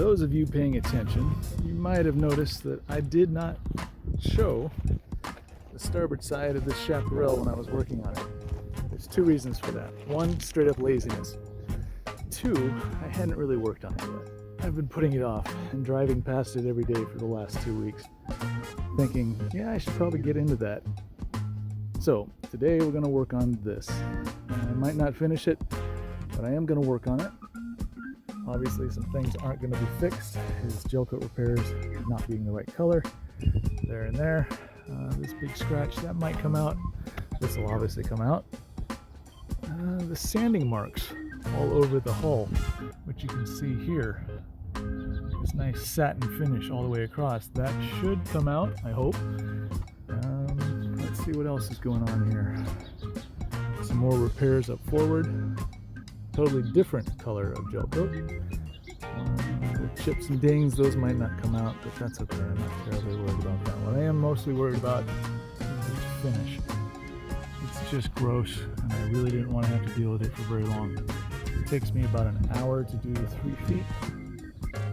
those of you paying attention, you might have noticed that I did not show the starboard side of this chaparral when I was working on it. There's two reasons for that. One, straight up laziness. Two, I hadn't really worked on it yet. I've been putting it off and driving past it every day for the last 2 weeks, thinking, yeah, I should probably get into that. So today we're going to work on this. I might not finish it, but I am going to work on it. Obviously some things aren't going to be fixed. His Gelcoat repairs not being the right color. There and there. This big scratch, that might come out. This will obviously come out. The sanding marks all over the hull, which you can see here. This nice satin finish all the way across. That should come out, I hope. Let's see what else is going on here. Some more repairs up forward. Totally different color of gel coat. The chips and dings, those might not come out, but that's okay. I'm not terribly worried about that. What I am mostly worried about is this finish. It's just gross, and I really didn't want to have to deal with it for very long. It takes me about an hour to do the 3 feet.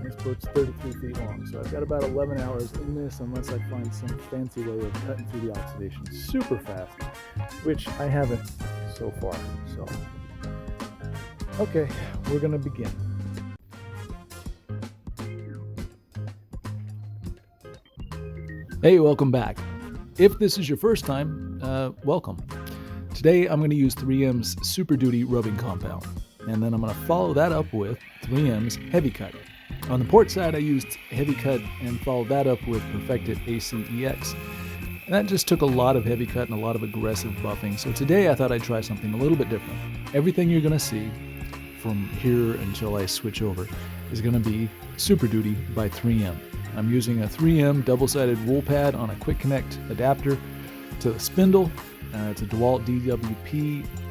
This boat's 33 feet long, so I've got about 11 hours in this unless I find some fancy way of cutting through the oxidation super fast, which I haven't so far. So, okay, we're gonna begin. Hey, welcome back. If this is your first time, welcome. Today I'm going to use 3M's Super Duty rubbing compound, and then I'm going to follow that up with 3M's Heavy Cut. On the port side I used Heavy Cut and followed that up with Perfected ACEX. And that just took a lot of Heavy Cut and a lot of aggressive buffing, so today I thought I'd try something a little bit different. Everything you're going to see from here until I switch over is going to be Super Duty by 3M. I'm using a 3M double-sided wool pad on a quick connect adapter to the spindle. It's a DeWalt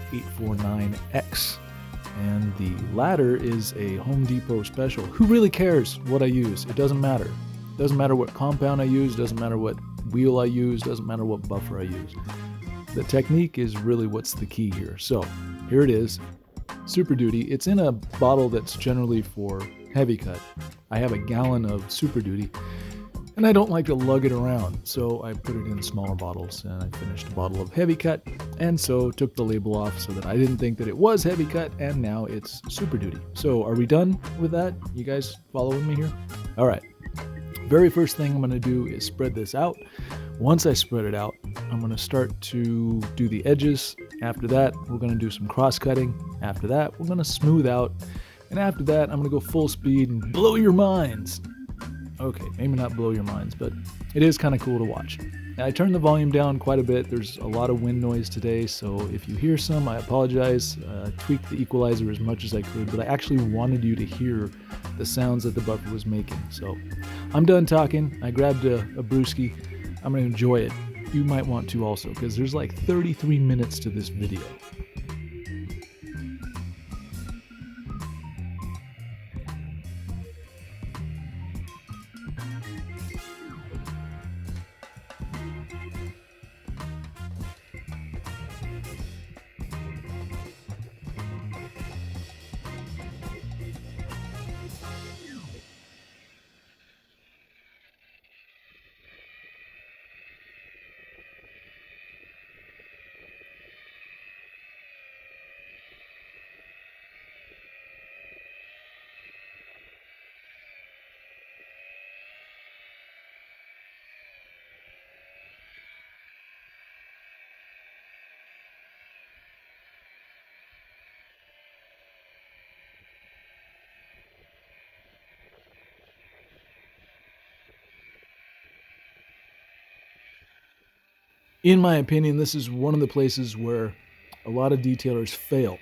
DWP849X. And the ladder is a Home Depot special. Who really cares what I use? It doesn't matter. It doesn't matter what compound I use, doesn't matter what wheel I use, doesn't matter what buffer I use. The technique is really what's the key here. So here it is, Super Duty. It's in a bottle that's generally for Heavy Cut. I have a gallon of Super Duty, and I don't like to lug it around, so I put it in smaller bottles, and I finished a bottle of Heavy Cut, and so took the label off so that I didn't think that it was Heavy Cut, and now it's Super Duty. So are we done with that? You guys following me here? All right. Very first thing I'm going to do is spread this out. Once I spread it out, I'm going to start to do the edges. After that, we're going to do some cross-cutting. After that, we're going to smooth out. And after that, I'm going to go full speed and blow your minds. Okay, maybe not blow your minds, but it is kind of cool to watch. Now, I turned the volume down quite a bit. There's a lot of wind noise today, so if you hear some, I apologize. Tweaked the equalizer as much as I could, but I actually wanted you to hear the sounds that the buffer was making. So I'm done talking. I grabbed a brewski. I'm going to enjoy it. You might want to also, because there's like 33 minutes to this video. In my opinion, this is one of the places where a lot of detailers fail.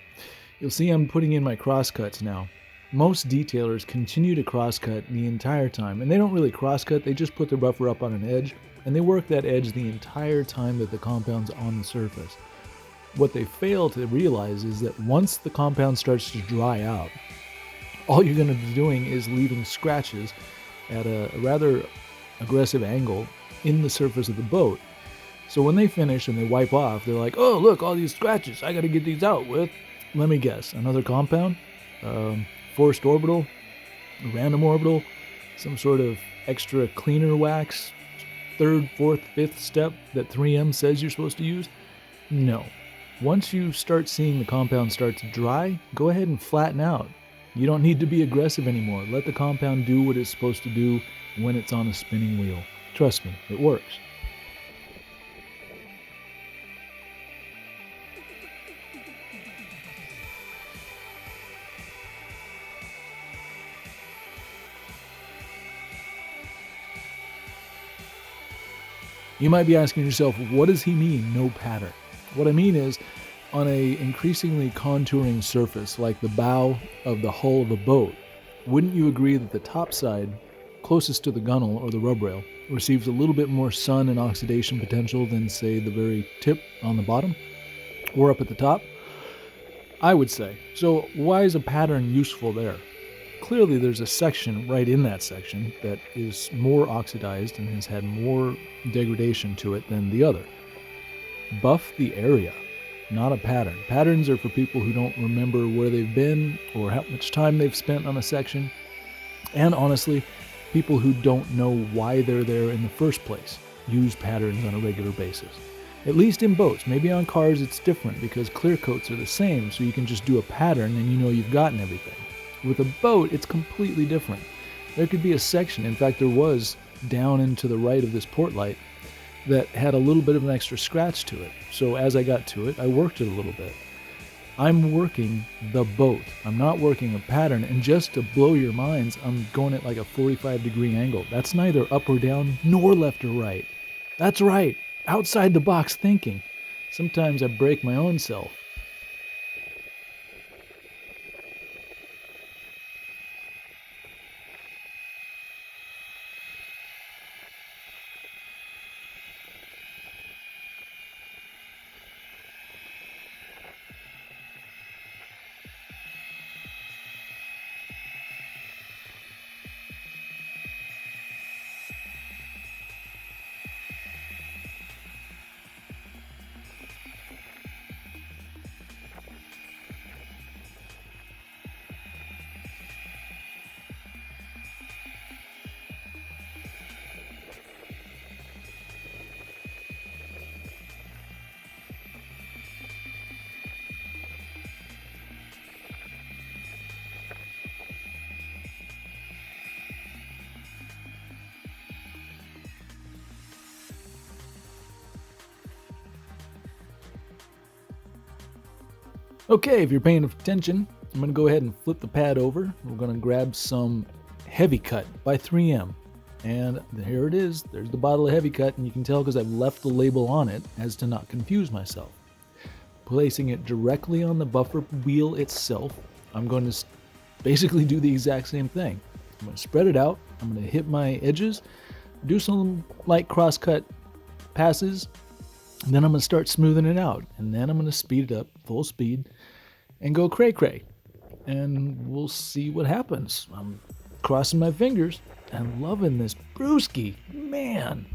You'll see I'm putting in my crosscuts now. Most detailers continue to crosscut the entire time, and they don't really crosscut, they just put their buffer up on an edge, and they work that edge the entire time that the compound's on the surface. What they fail to realize is that once the compound starts to dry out, all you're going to be doing is leaving scratches at a rather aggressive angle in the surface of the boat. So when they finish and they wipe off, they're like, oh, look, all these scratches, I got to get these out with, let me guess, another compound? Forced orbital? a random orbital, some sort of extra cleaner wax, third, fourth, fifth step that 3M says you're supposed to use? No. Once you start seeing the compound start to dry, go ahead and flatten out. You don't need to be aggressive anymore. Let the compound do what it's supposed to do when it's on a spinning wheel. Trust me, it works. You might be asking yourself, what does he mean, no pattern? What I mean is, on a increasingly contouring surface like the bow of the hull of a boat, wouldn't you agree that the top side, closest to the gunnel or the rub rail, receives a little bit more sun and oxidation potential than, say, the very tip on the bottom or up at the top? I would say. So why is a pattern useful there? Clearly there's a section right in that section that is more oxidized and has had more degradation to it than the other. Buff the area, not a pattern. Patterns are for people who don't remember where they've been or how much time they've spent on a section, and honestly, people who don't know why they're there in the first place use patterns on a regular basis. At least in boats. Maybe on cars it's different because clear coats are the same, so you can just do a pattern and you know you've gotten everything. With a boat, it's completely different. There could be a section, in fact there was, down into the right of this port light, that had a little bit of an extra scratch to it. So as I got to it, I worked it a little bit. I'm working the boat. I'm not working a pattern, and just to blow your minds, I'm going at like a 45-degree angle. That's neither up or down, nor left or right. That's right, outside the box thinking. Sometimes I break my own self. Okay, if you're paying attention, I'm going to go ahead and flip the pad over. We're going to grab some Heavy Cut by 3M. And here it is. There's the bottle of Heavy Cut, and you can tell because I've left the label on it as to not confuse myself. Placing it directly on the buffer wheel itself, I'm going to basically do the exact same thing. I'm going to spread it out. I'm going to hit my edges, do some light cross-cut passes, and then I'm going to start smoothing it out. And then I'm going to speed it up, full speed, and go cray-cray. And we'll see what happens. I'm crossing my fingers and loving this brewski. Man.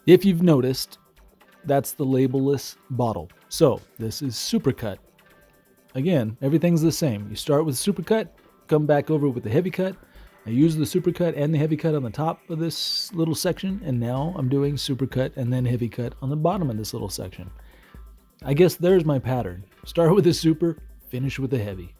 If you've noticed, that's the labelless bottle. So this is supercut. Again, everything's the same. You start with supercut, come back over with the heavy cut. I use the supercut and the heavy cut on the top of this little section, and now I'm doing supercut and then heavy cut on the bottom of this little section. I guess there's my pattern. Start with the super, finish with the heavy.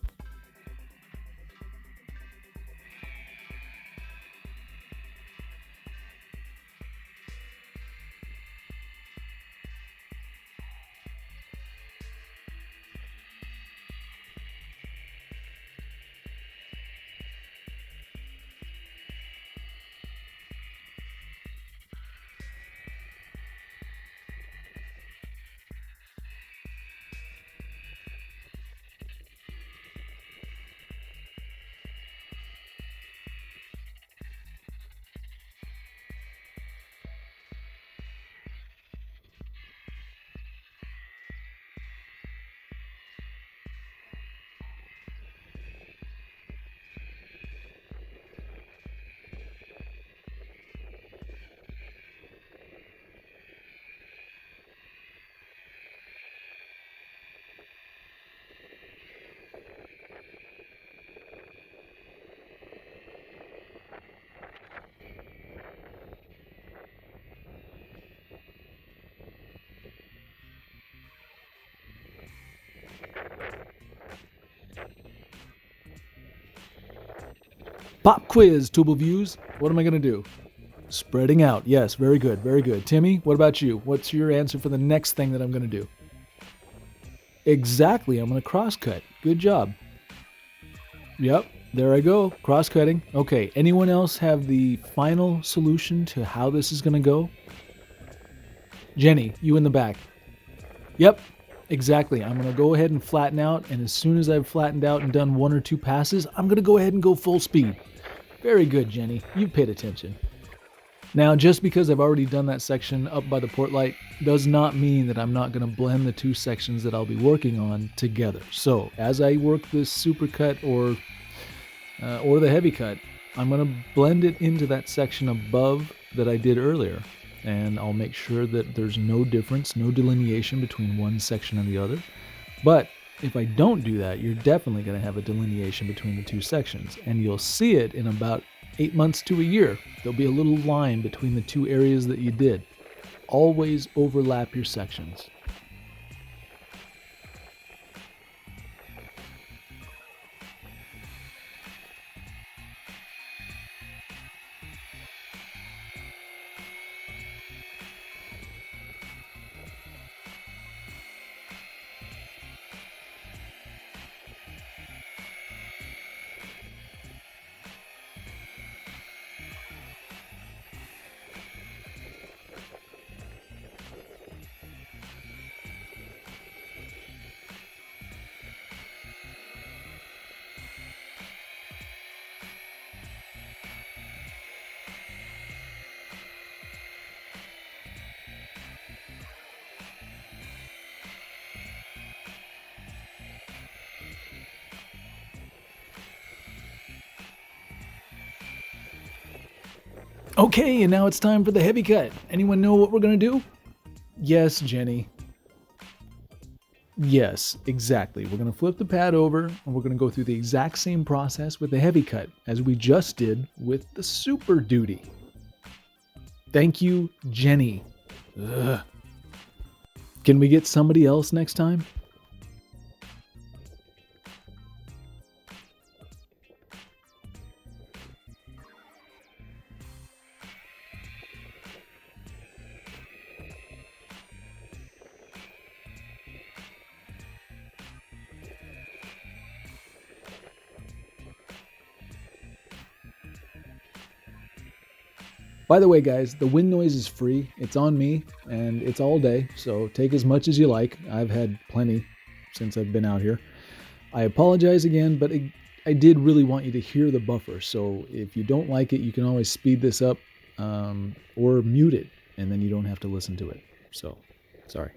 Pop quiz, Tubal Views. What am I going to do? Spreading out. Yes, very good, very good. Timmy, what about you? What's your answer for the next thing that I'm going to do? Exactly, I'm going to cross-cut. Good job. Yep, there I go, cross-cutting. Okay, anyone else have the final solution to how this is going to go? Jenny, you in the back. Yep, exactly. I'm going to go ahead and flatten out, and as soon as I've flattened out and done 1 or 2 passes, I'm going to go ahead and go full speed. Very good, Jenny. You paid attention. Now, just because I've already done that section up by the port light does not mean that I'm not going to blend the 2 sections that I'll be working on together. So, as I work this super cut or the heavy cut, I'm going to blend it into that section above that I did earlier. And I'll make sure that there's no difference, no delineation between one section and the other. But if I don't do that, you're definitely going to have a delineation between the 2 sections, and you'll see it in about 8 months to a year. There'll be a little line between the 2 areas that you did. Always overlap your sections. Okay, and now it's time for the heavy cut. Anyone know what we're going to do? Yes, Jenny. Yes, exactly. We're going to flip the pad over, and we're going to go through the exact same process with the heavy cut as we just did with the Super Duty. Thank you, Jenny. Ugh. Can we get somebody else next time? By the way, guys, the wind noise is free. It's on me, and it's all day, so take as much as you like. I've had plenty since I've been out here. I apologize again, but I did really want you to hear the buffer, so if you don't like it, you can always speed this up or mute it, and then you don't have to listen to it. So, sorry.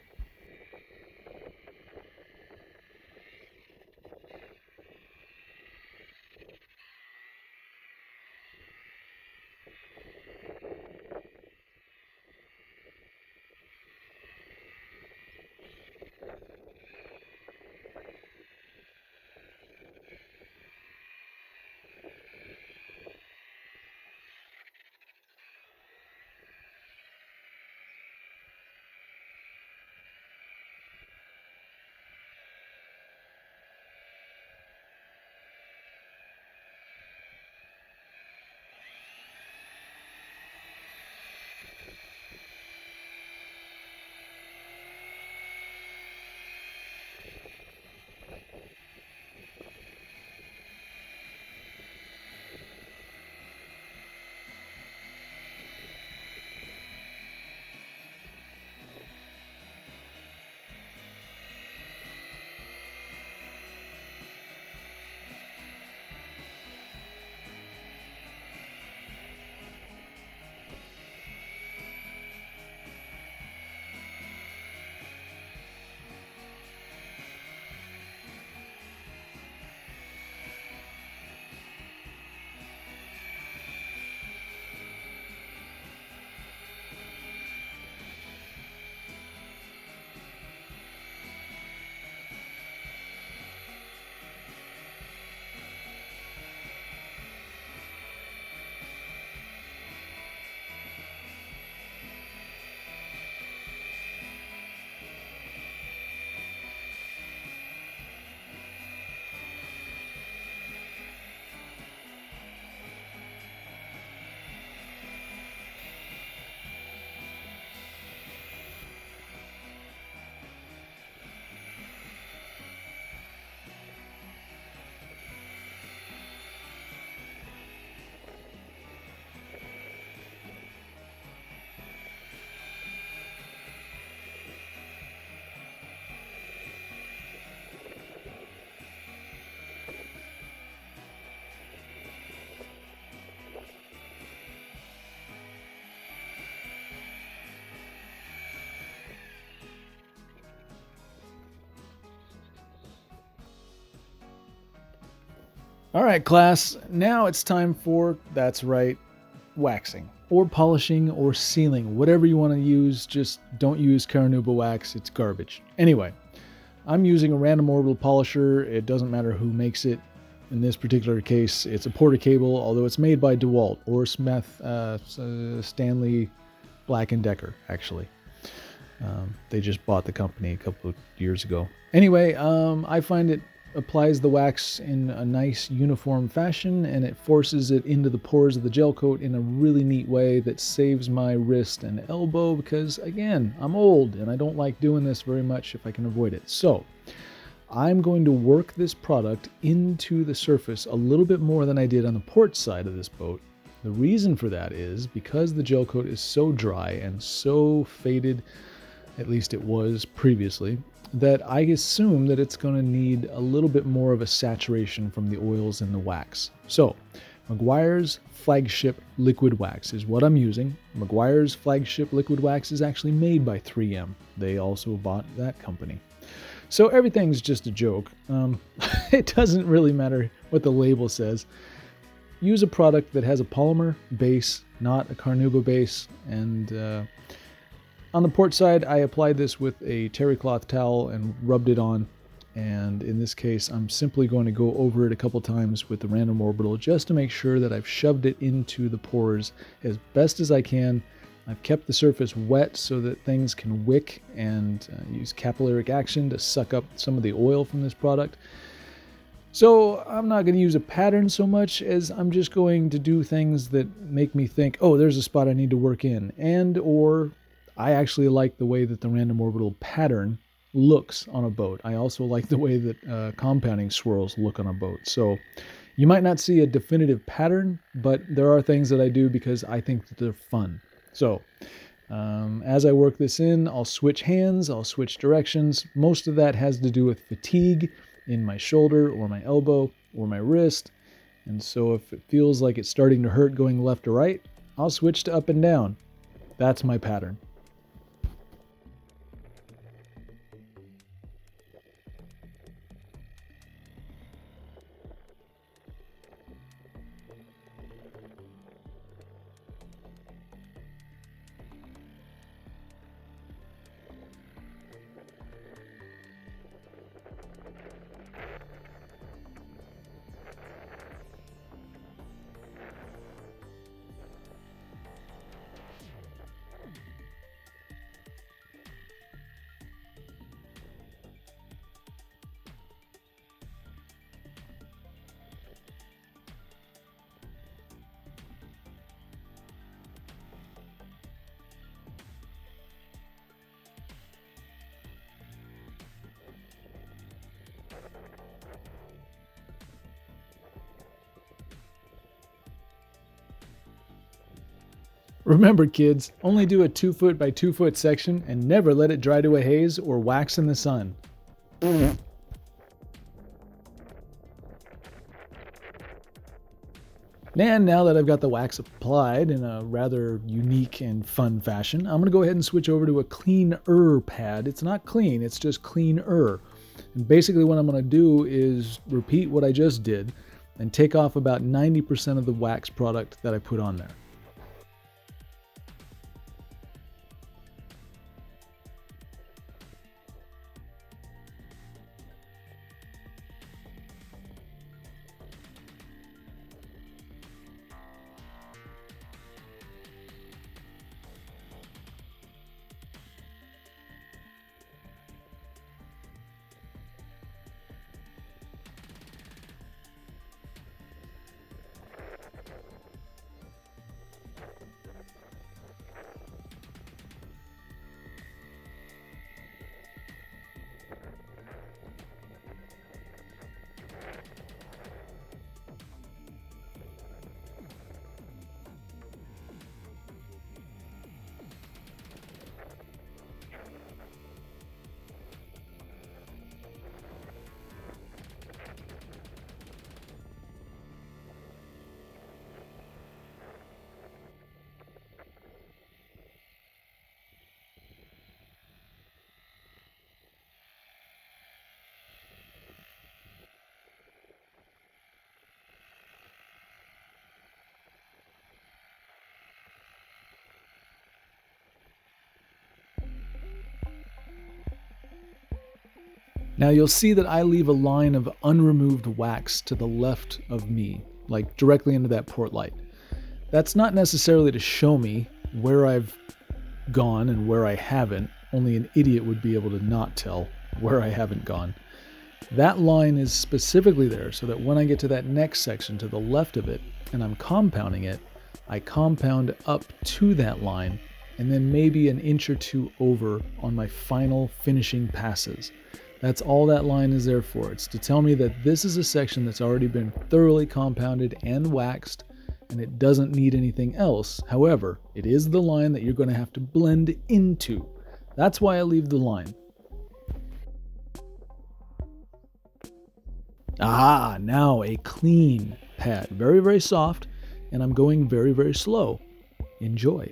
All right, class, now it's time for, that's right, waxing or polishing or sealing, whatever you want to use. Just don't use Carnauba wax, it's garbage. Anyway, I'm using a random orbital polisher. It doesn't matter who makes it. In this particular case, it's a Porter cable, although it's made by DeWalt or Smith, Stanley Black & Decker, actually. They just bought the company a couple of years ago. Anyway, I find it applies the wax in a nice uniform fashion, and it forces it into the pores of the gel coat in a really neat way that saves my wrist and elbow because, again, I'm old and I don't like doing this very much if I can avoid it. So I'm going to work this product into the surface a little bit more than I did on the port side of this boat. The reason for that is because the gel coat is so dry and so faded, at least it was previously, that I assume that it's going to need a little bit more of a saturation from the oils in the wax. So Meguiar's flagship liquid wax is what I'm using. Meguiar's flagship liquid wax is actually made by 3M. They also bought that company. So everything's just a joke. It doesn't really matter what the label says. Use a product that has a polymer base, not a Carnauba base, and on the port side, I applied this with a terry cloth towel and rubbed it on. And in this case, I'm simply going to go over it a couple times with the random orbital just to make sure that I've shoved it into the pores as best as I can. I've kept the surface wet so that things can wick and use capillary action to suck up some of the oil from this product. So I'm not going to use a pattern so much as I'm just going to do things that make me think, oh, there's a spot I need to work in, and or I actually like the way that the random orbital pattern looks on a boat. I also like the way that compounding swirls look on a boat. So you might not see a definitive pattern, but there are things that I do because I think that they're fun. So as I work this in, I'll switch hands, I'll switch directions. Most of that has to do with fatigue in my shoulder or my elbow or my wrist. And so if it feels like it's starting to hurt going left or right, I'll switch to up and down. That's my pattern. Remember, kids, only do a 2 foot by 2 foot section and never let it dry to a haze or wax in the sun. And now that I've got the wax applied in a rather unique and fun fashion, I'm going to go ahead and switch over to a cleaner pad. It's not clean, it's just cleaner. And basically what I'm going to do is repeat what I just did and take off about 90% of the wax product that I put on there. Now you'll see that I leave a line of unremoved wax to the left of me, like directly into that port light. That's not necessarily to show me where I've gone and where I haven't. Only an idiot would be able to not tell where I haven't gone. That line is specifically there so that when I get to that next section to the left of it and I'm compounding it, I compound up to that line and then maybe an inch or two over on my final finishing passes. That's all that line is there for. It's to tell me that this is a section that's already been thoroughly compounded and waxed, and it doesn't need anything else. However, it is the line that you're going to have to blend into. That's why I leave the line. Ah, now a clean pad. Very, very soft, and I'm going very, very slow. Enjoy.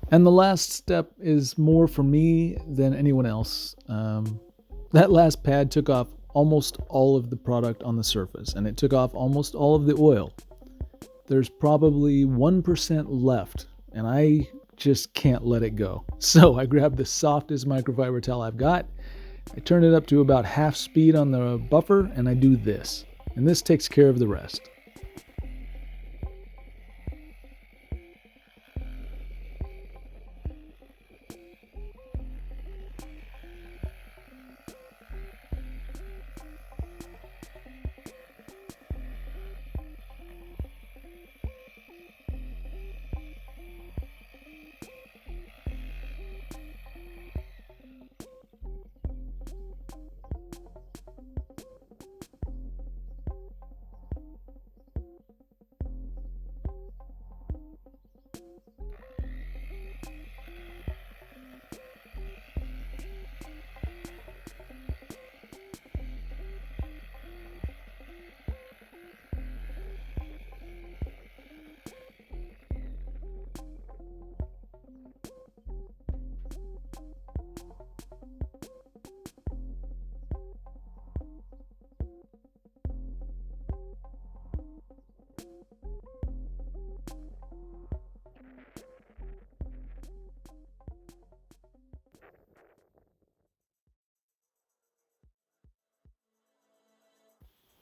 And the last step is more for me than anyone else. That last pad took off almost all of the product on the surface, and it took off almost all of the oil. There's probably 1% left, and I just can't let it go. So I grabbed the softest microfiber towel I've got, I turn it up to about half speed on the buffer, and I do this. And this takes care of the rest.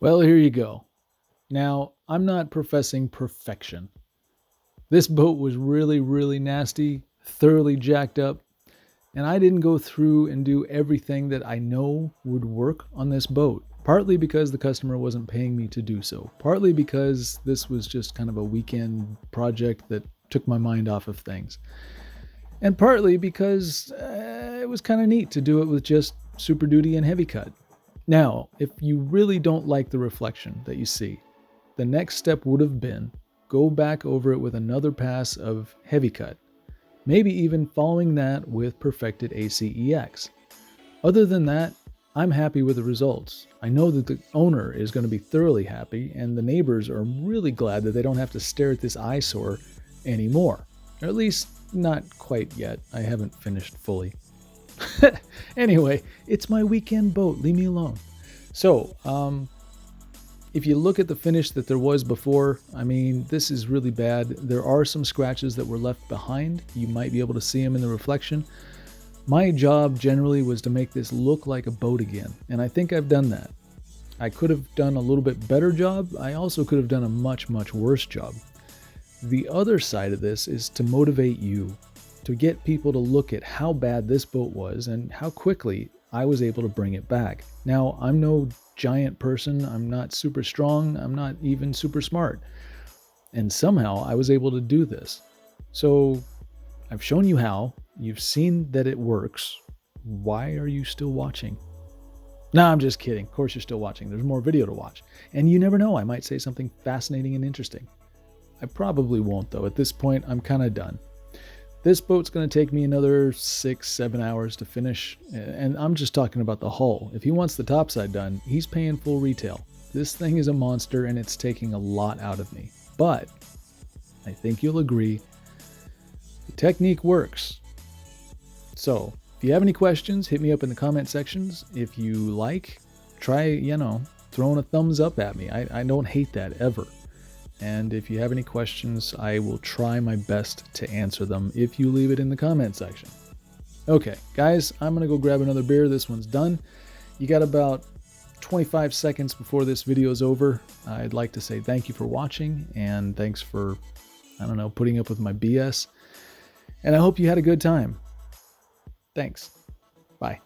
Well, here you go. Now, I'm not professing perfection. This boat was really, really nasty, thoroughly jacked up, and I didn't go through and do everything that I know would work on this boat. Partly because the customer wasn't paying me to do so. Partly because this was just kind of a weekend project that took my mind off of things. And partly because it was kind of neat to do it with just Super Duty and Heavy Cut. Now, if you really don't like the reflection that you see, the next step would have been go back over it with another pass of Heavy Cut, maybe even following that with Perfected ACEX. Other than that, I'm happy with the results. I know that the owner is going to be thoroughly happy, and the neighbors are really glad that they don't have to stare at this eyesore anymore. Or at least not quite yet. I haven't finished fully. Anyway, it's my weekend boat. Leave me alone. So, if you look at the finish that there was before, I mean, this is really bad. There are some scratches that were left behind. You might be able to see them in the reflection. My job generally was to make this look like a boat again, and I think I've done that. I could have done a little bit better job. I also could have done a much, much worse job. The other side of this is to motivate you. to get people to look at how bad this boat was and how quickly I was able to bring it back. Now, I'm no giant person. I'm not super strong. I'm not even super smart. And somehow I was able to do this. So I've shown you how. You've seen that it works. Why are you still watching? No, I'm just kidding. Of course you're still watching. There's more video to watch. And you never know. I might say something fascinating and interesting. I probably won't, though. At this point, I'm kind of done. This boat's going to take me another 6-7 hours to finish. And I'm just talking about the hull. If he wants the topside done, he's paying full retail. This thing is a monster and it's taking a lot out of me. But I think you'll agree the technique works. So if you have any questions, hit me up in the comment sections. If you like, try, throwing a thumbs up at me. I don't hate that ever. And if you have any questions, I will try my best to answer them if you leave it in the comment section. Okay, guys, I'm going to go grab another beer. This one's done. You got about 25 seconds before this video is over. I'd like to say thank you for watching, and thanks for, putting up with my BS. And I hope you had a good time. Thanks. Bye.